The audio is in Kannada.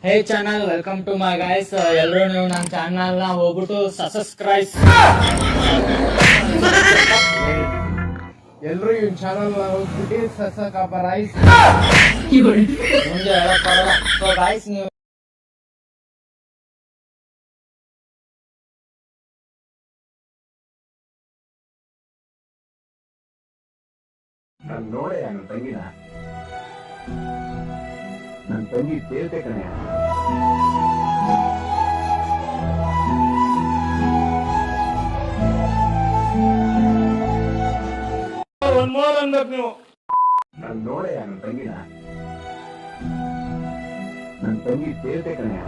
Hey channel, welcome to my guys. ಎಲ್ಲರೂ ನೀವು ನನ್ನ ಚಾನಲ್ ನ ಹೋಗ್ಬಿಟ್ಟು ಸಬ್ಸ್ಕ್ರೈಬ್. ಎಲ್ಲರೂ ಈ ಚಾನಲ್ ಹೋಗ್ಬಿಟ್ಟು ಸಬ್ಸ್ಕ್ರೈಬ್. ಮುಂದೆ ಹೇಳಕ್ ಬರಲ್ಲ. ಸೊ ಗೈಸ್, ನೀವು ನಾನು ನೋಡೆ ನನ್ನ ತಂಗಿನ. ನನ್ನ ತಂಗಿ ದೇವತೆ ಕಣೆ. ಒಂದ್ ಮೋರ್ ಅನ್ಬೇಕು ನೀವು. ನಾನು ನೋಡೆ ನನ್ನ ತಂಗಿನ. ನನ್ನ ತಂಗಿ ದೇವತೆ ಕಣೆ.